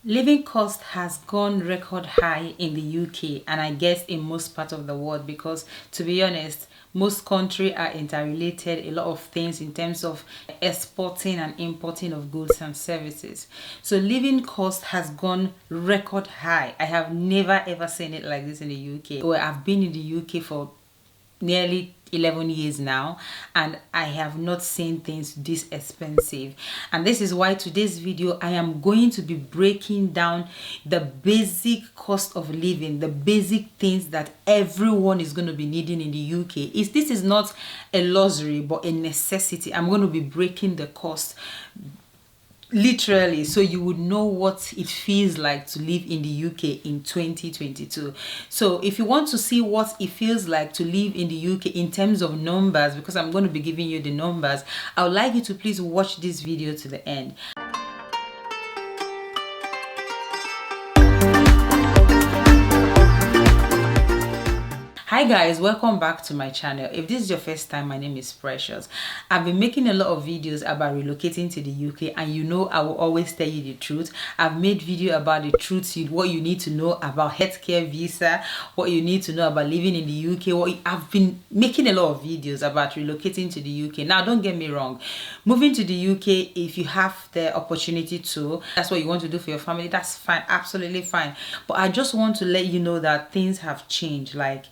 Living cost has gone record high in the UK, and I guess in most parts of the world, because to be honest, most countries are interrelated, a lot of things in terms of exporting and importing of goods and services. So living cost has gone record high. I have never ever seen it like this in the UK. Well, I've been in the UK for nearly 11 years now, and I have not seen things this expensive. And this is why today's video I am going to be breaking down the basic cost of living, the basic things that everyone is going to be needing in the UK. This is not a luxury but a necessity. I'm going to be breaking the cost literally, so you would know what it feels like to live in the UK in 2022. So if you want to see what it feels like to live in the UK in terms of numbers, because I'm going to be giving you the numbers, I would like you to please watch this video to the end. Hi guys, welcome back to my channel. If this is your first time, my name is Precious. I've been making a lot of videos about relocating to the UK, and you know I will always tell you the truth. I've made video about the truth, what you need to know about healthcare visa, what you need to know about living in the UK. I've been making a lot of videos about relocating to the UK. Now don't get me wrong, moving to the UK, if you have the opportunity to, that's what you want to do for your family, that's fine, absolutely fine. But I just want to let you know that things have changed. Like,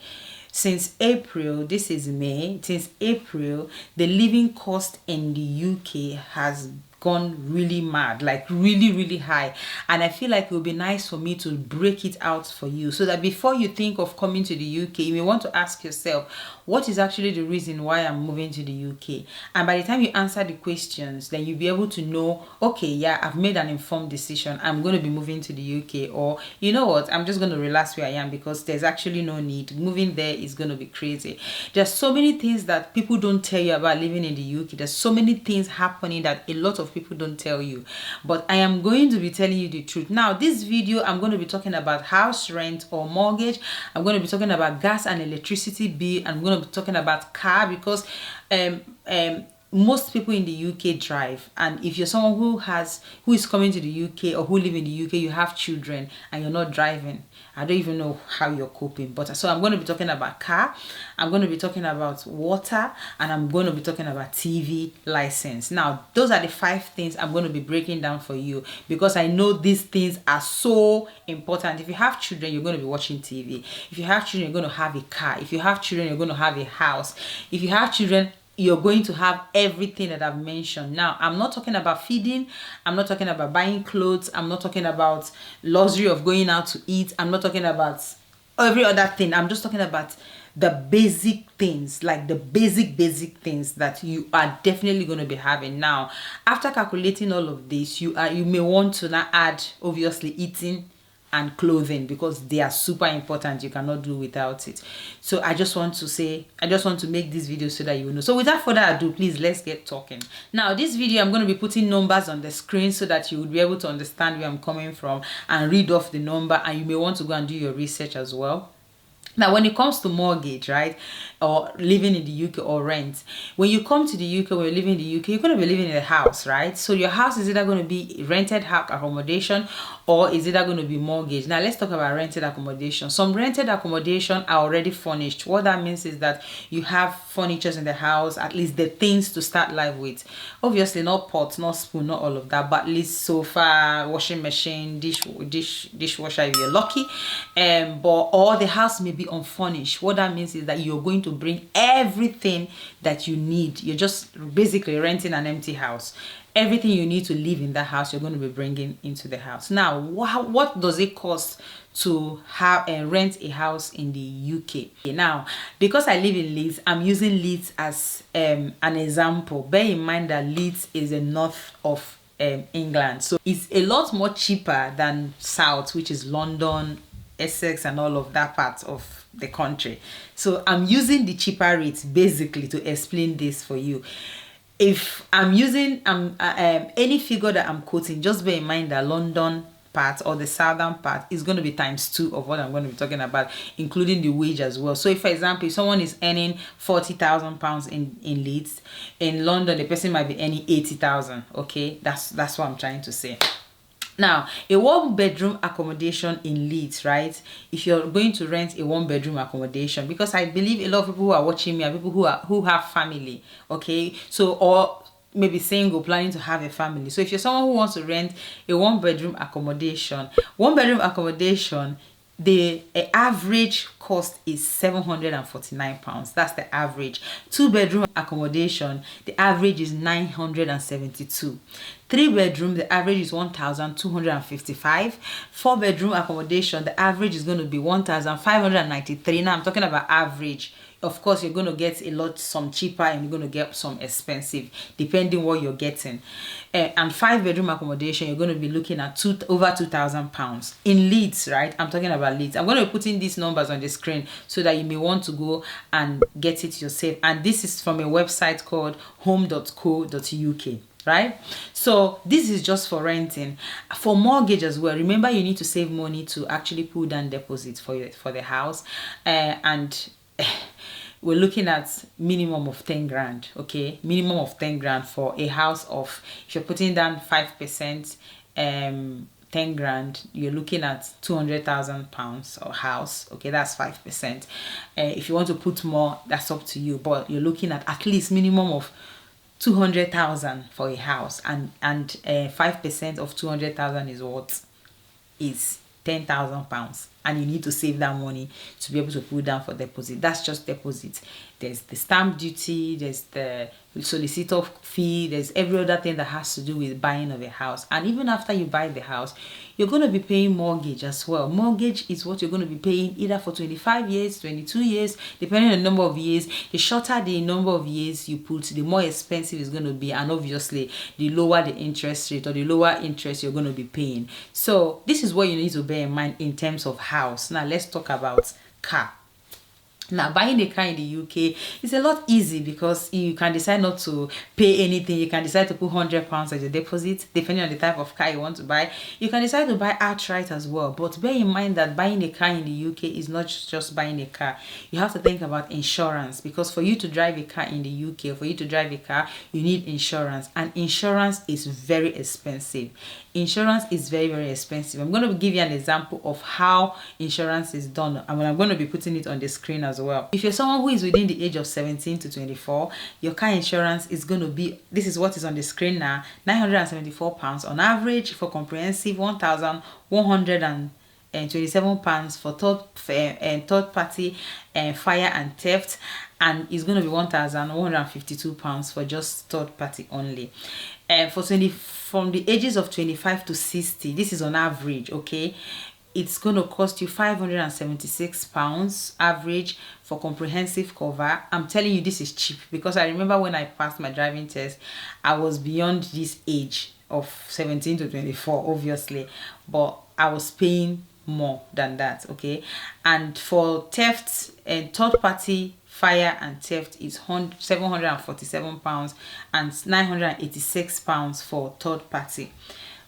since April, this is May, since April, the living cost in the UK has gone really mad, like really high. And I feel like it would be nice for me to break it out for you, so that before you think of coming to the UK, you may want to ask yourself, what is actually the reason why I'm moving to the UK? And by the time you answer the questions, then you'll be able to know, okay, yeah, I've made an informed decision, I'm going to be moving to the UK, or you know what, I'm just going to relax where I am because there's actually no need. Moving there is going to be crazy. There's so many things that people don't tell you about living in the UK. There's so many things happening that a lot of people don't tell you, but I am going to be telling you the truth. Now this video, I'm going to be talking about house rent or mortgage. I'm going to be talking about gas and electricity bill. I'm going to be talking about car, because most people in the UK drive, and if you're someone who is coming to the UK or who live in the UK, you have children and you're not driving, I don't even know how you're coping. But so I'm going to be talking about car, I'm going to be talking about water, and I'm going to be talking about TV license. Now those are the 5 things I'm going to be breaking down for you, because I know these things are so important. If you have children, you're going to be watching TV. If you have children, you're going to have a car. If you have children, you're going to have a house. If you have children, you're going to have everything that I've mentioned. Now, I'm not talking about feeding, I'm not talking about buying clothes, I'm not talking about luxury of going out to eat, I'm not talking about every other thing. I'm just talking about the basic things, like the basic things that you are definitely going to be having. Now, after calculating all of this, you may want to now add, obviously, eating and clothing, because they are super important. You cannot do without it. So I just want to make this video so that you know. So without further ado, please, let's get talking. Now this video, I'm going to be putting numbers on the screen so that you would be able to understand where I'm coming from and read off the number, and you may want to go and do your research as well. Now, when it comes to mortgage, right, or living in the UK or rent, when you come to the UK, when you're living in the UK, you're going to be living in a house, right? So your house is either going to be rented accommodation, or is either going to be mortgage. Now, let's talk about rented accommodation. Some rented accommodation are already furnished. What that means is that you have furniture in the house, at least the things to start life with. Obviously, not pots, not spoon, not all of that, but at least sofa, washing machine, dishwasher if you're lucky. Or the house may be unfurnished. What that means is that you're going to bring everything that you need. You're just basically renting an empty house. Everything you need to live in that house, you're going to be bringing into the house. Now, what does it cost to have and rent a house in the UK? Now, because I live in Leeds, I'm using Leeds as an example. Bear in mind that Leeds is the north of England, so it's a lot more cheaper than south, which is London, Essex, and all of that part of the country. So I'm using the cheaper rates basically to explain this for you. If I'm using any figure that I'm quoting, just bear in mind that London part or the southern part is going to be ×2 of what I'm going to be talking about, including the wage as well. So if, for example, if someone is earning £40,000 in Leeds, in London the person might be earning 80,000. Okay, that's what I'm trying to say. Now, a one-bedroom accommodation in Leeds, right? If you're going to rent a one-bedroom accommodation, because I believe a lot of people who are watching me are people who have family, okay? So, or maybe single, planning to have a family. So if you're someone who wants to rent a one-bedroom accommodation, the average cost is £749. That's the average. Two-bedroom accommodation, the average is 972. Three-bedroom, the average is 1,255. Four-bedroom accommodation, the average is going to be 1,593. Now I'm talking about average. Of course, you're going to get some cheaper, and you're going to get some expensive, depending what you're getting. And five-bedroom accommodation, you're going to be looking at over £2,000 in Leeds, right? I'm talking about Leeds. I'm going to be putting these numbers on the screen so that you may want to go and get it yourself. And this is from a website called home.co.uk. Right, so this is just for renting. For mortgage as well, remember you need to save money to actually put down deposits for the house, and we're looking at minimum of 10 grand. Okay, minimum of 10 grand for a house of, if you're putting down 5%, 10 grand, you're looking at £200,000 or house. Okay, that's 5%. If you want to put more, that's up to you, but you're looking at least minimum of 200,000 for a house, and 5% of 200,000 is what is £10,000, and you need to save that money to be able to put down for deposit. That's just deposit. There's the stamp duty, there's the solicitor fee, there's every other thing that has to do with buying of a house. And even after you buy the house, you're going to be paying mortgage as well. Mortgage is what you're going to be paying either for 25 years, 22 years, depending on the number of years. The shorter the number of years you put, the more expensive it's going to be, and obviously the lower the interest rate, or the lower interest you're going to be paying. So this is what you need to bear in mind in terms of house. Now let's talk about car. Now, buying a car in the UK is a lot easy, because you can decide not to pay anything. You can decide to put £100 as a deposit, depending on the type of car you want to buy. You can decide to buy outright as well. But bear in mind that buying a car in the UK is not just buying a car. You have to think about insurance, because for you to drive a car in the UK, or for you to drive a car, you need insurance, and insurance is very expensive. Insurance is very, very expensive. I'm going to give you an example of how insurance is done, and I'm going to be putting it on the screen as well. If you're someone who is within the age of 17 to 24, your car insurance is going to be, this is what is on the screen now, £974 on average. For comprehensive, £1,127 for third party fire and theft, and it's going to be £1,152 for just third party only. From the ages of 25 to 60, this is on average, okay, it's going to cost you £576 average for comprehensive cover. I'm telling you, this is cheap, because I remember when I passed my driving test, I was beyond this age of 17 to 24, obviously, but I was paying more than that. Okay, and for theft and third party fire and theft is £747 and £986 for third party.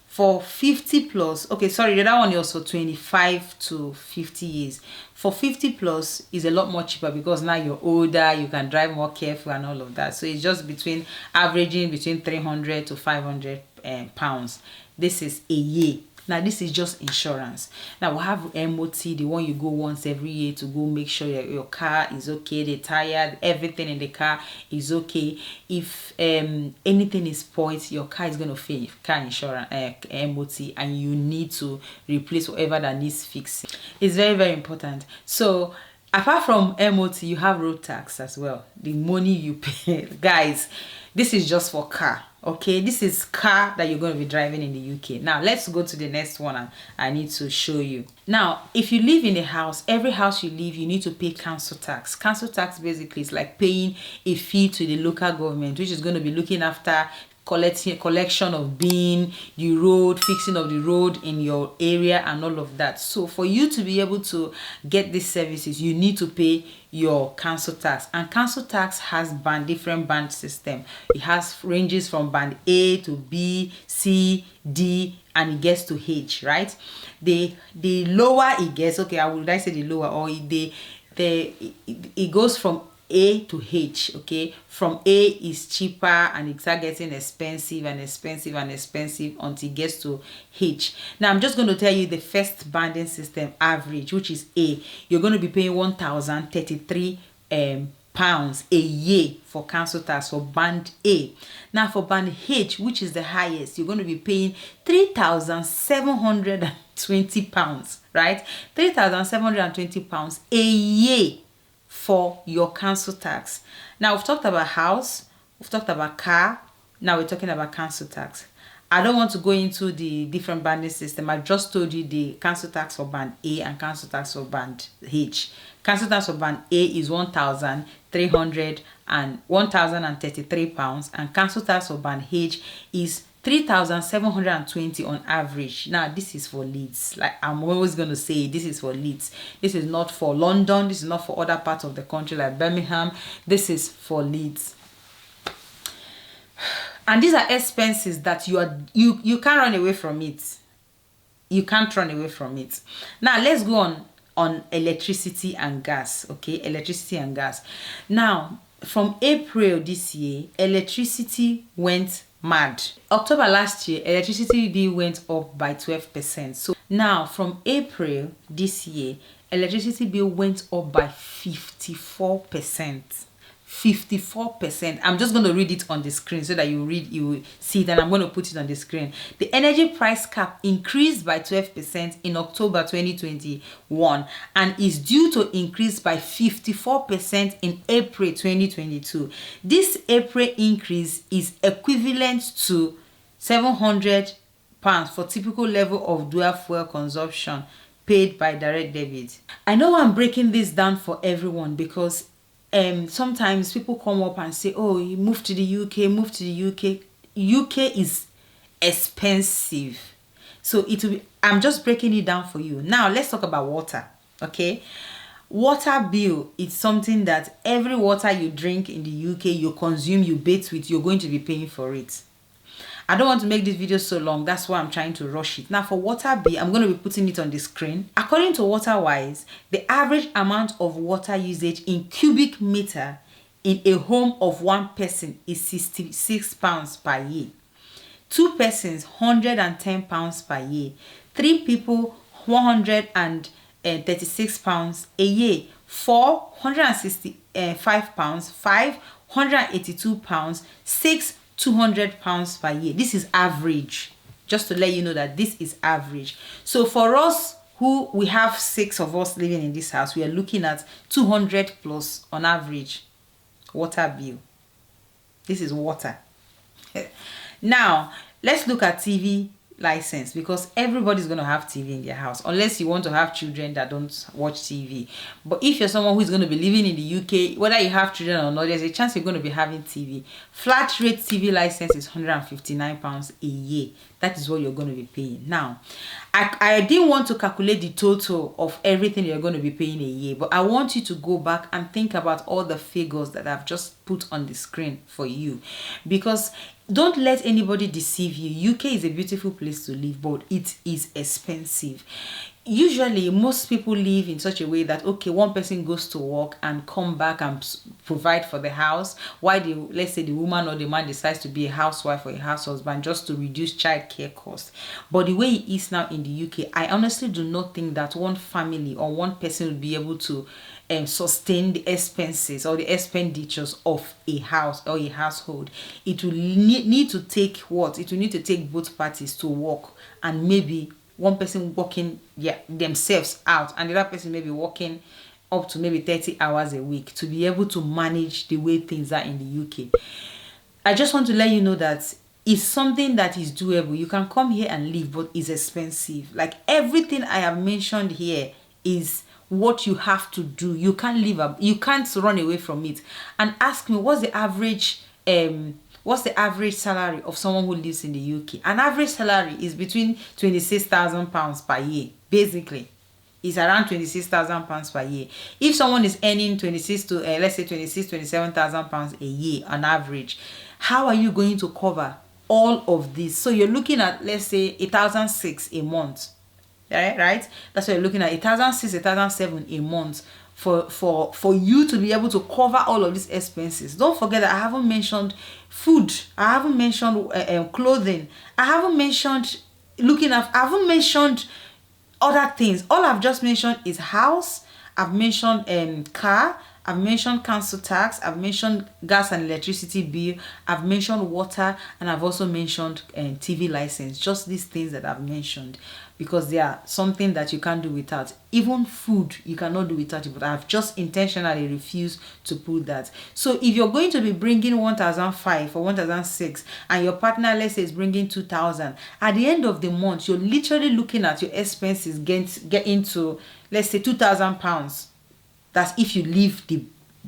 For 50 plus, okay, sorry, the other one is also 25 to 50 years. For 50 plus is a lot more cheaper, because now you're older, you can drive more careful and all of that. So it's just averaging between 300 to 500 pounds. This is a year. Now this is just insurance. Now we have MOT, the one you go once every year to go make sure your car is okay, the tire, everything in the car is okay. If anything is spoiled, your car is going to fail car insurance, MOT, and you need to replace whatever that needs fixing. It's very, very important. So apart from MOT, you have road tax as well, the money you pay. Guys, this is just for car. Okay, this is car that you're going to be driving in the UK. Now let's go to the next one, and I need to show you. Now, if you live in a house, every house you live, you need to pay council tax. Council tax basically is like paying a fee to the local government, which is going to be looking after collection of bin, the road, fixing of the road in your area, and all of that. So for you to be able to get these services, you need to pay your council tax. And council tax has different band system. It has ranges from band A to B, C, D, and it gets to H, right? The lower it gets, okay, I would like say the lower, or it goes from A to H. Okay, from A is cheaper and it starts getting expensive and expensive and expensive until it gets to H. Now I'm just going to tell you the first banding system average, which is A. You're going to be paying 1,033 pounds a year for council tax for band A. Now for band H, which is the highest, you're going to be paying 3,720 pounds, right? 3,720 pounds a year for your council tax. Now we've talked about house, we've talked about car, now we're talking about council tax. I don't want to go into the different banding system. I just told you the council tax for band A and council tax for band H. Council tax for band A is 1,033 pounds, and council tax for band H is 3,720 on average. Now this is for Leeds. Like I'm always going to say, this is for Leeds. This is not for London. This is not for other parts of the country like Birmingham. This is for Leeds. And these are expenses that you can't run away from it. You can't run away from it. Now let's go on electricity and gas. Okay, electricity and gas. Now from April this year, electricity went mad. October last year, electricity bill went up by 12%. So now from April this year, electricity bill went up by 54%. 54%. I'm just going to read it on the screen so that you see it, and I'm going to put it on the screen. The energy price cap increased by 12% in October 2021 and is due to increase by 54% in April 2022. This April increase is equivalent to 700 pounds for typical level of dual fuel consumption paid by direct debit. I know I'm breaking this down for everyone because sometimes people come up and say, oh, you move to the UK, move to the UK. UK is expensive. So it will be, I'm just breaking it down for you. Now let's talk about water. Okay, water bill is something that every water you drink in the UK, you consume, you bathe with, you're going to be paying for it. I don't want to make this video so long, that's why I'm trying to rush it. Now for water bill, I'm going to be putting it on the screen. According to WaterWise, the average amount of water usage in cubic meter in a home of one person is 66 pounds per year. 2 persons, 110 pounds per year. 3 people, 136 pounds a year. 4, 165 pounds. 5, 182 pounds. 6, 200 pounds per year. This is average, just to let you know that this is average. So for us, who we have 6 of us living in this house, we are looking at 200 plus on average water bill. This is water. Now let's look at TV license, because everybody's going to have TV in their house unless you want to have children that don't watch TV. But if you're someone who's going to be living in the UK, whether you have children or not, there's a chance you're going to be having TV. Flat rate TV license is 159 pounds a year. That is what you're going to be paying. Now I didn't want to calculate the total of everything you're going to be paying a year, but I want you to go back and think about all the figures that I've just put on the screen for you, because don't let anybody deceive you. UK is a beautiful place to live, but it is expensive. Usually most people live in such a way that, okay, one person goes to work and come back and provide for the house, while let's say the woman or the man decides to be a housewife or a house husband just to reduce childcare costs. But the way it is now in the UK, I honestly do not think that one family or one person will be able to sustain the expenses or the expenditures of a house or a household. It will need to take what? It will need to take both parties to work, and maybe one person working themselves out and the other person maybe working up to maybe 30 hours a week to be able to manage the way things are in the UK. I just want to let you know that it's something that is doable. You can come here and live, but it's expensive. Like everything I have mentioned here is what you have to do. You can't live up, you can't run away from it. And ask me, what's the average salary of someone who lives in the UK? An average salary is between 26,000 pounds per year. Basically, it's around 26,000 pounds per year. If someone is earning 27,000 pounds a year on average, how are you going to cover all of this? So you're looking at, let's say, 1,600 a month. right? That's what you're looking at, 1,006, 1,007 a month for you to be able to cover all of these expenses. Don't forget that I haven't mentioned food, I haven't mentioned clothing, I haven't mentioned I haven't mentioned other things. All I've just mentioned is house, I've mentioned car, I've mentioned council tax, I've mentioned gas and electricity bill, I've mentioned water, and I've also mentioned TV license. Just these things that I've mentioned, because they are something that you can't do without. Even food you cannot do without it, but I've just intentionally refused to put that. So if you're going to be bringing 1,005 or 1,006 and your partner, let's say, is bringing 2,000, at the end of the month you're literally looking at your expenses get into, let's say, 2,000 pounds. That's if you live the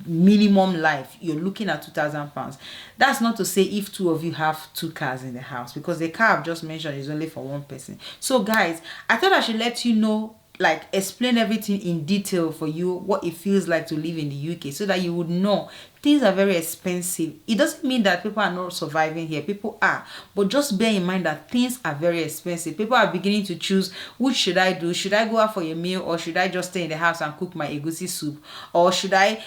minimum life, you're looking at 2,000 pounds. That's not to say if two of you have two cars in the house, because the car I've just mentioned is only for one person. So guys, I thought I should let you know, like, explain everything in detail for you, what it feels like to live in the UK, so that you would know things are very expensive. It doesn't mean that people are not surviving here, people are, but just bear in mind that things are very expensive. People are beginning to choose, which should I do? Should I go out for a meal, or should I just stay in the house and cook my egusi soup? Or should I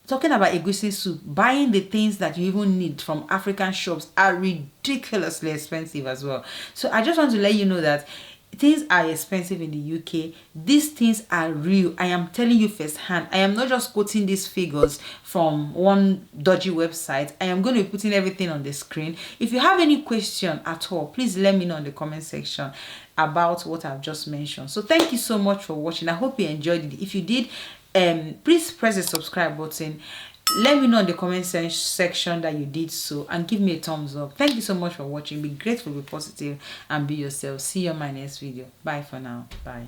talking about egusi soup, buying the things that you even need from African shops are ridiculously expensive as well. So I just want to let you know that things are expensive in the UK. These things are real. I am telling you firsthand. I am not just quoting these figures from one dodgy website. I am going to be putting everything on the screen. If you have any question at all, please let me know in the comment section about what I've just mentioned. So thank you so much for watching. I hope you enjoyed it. If you did, please press the subscribe button. Let me know in the comment section that you did so, and give me a thumbs up. Thank you so much for watching. Be grateful, be positive, and be yourself. See you on my next video. Bye for now. Bye.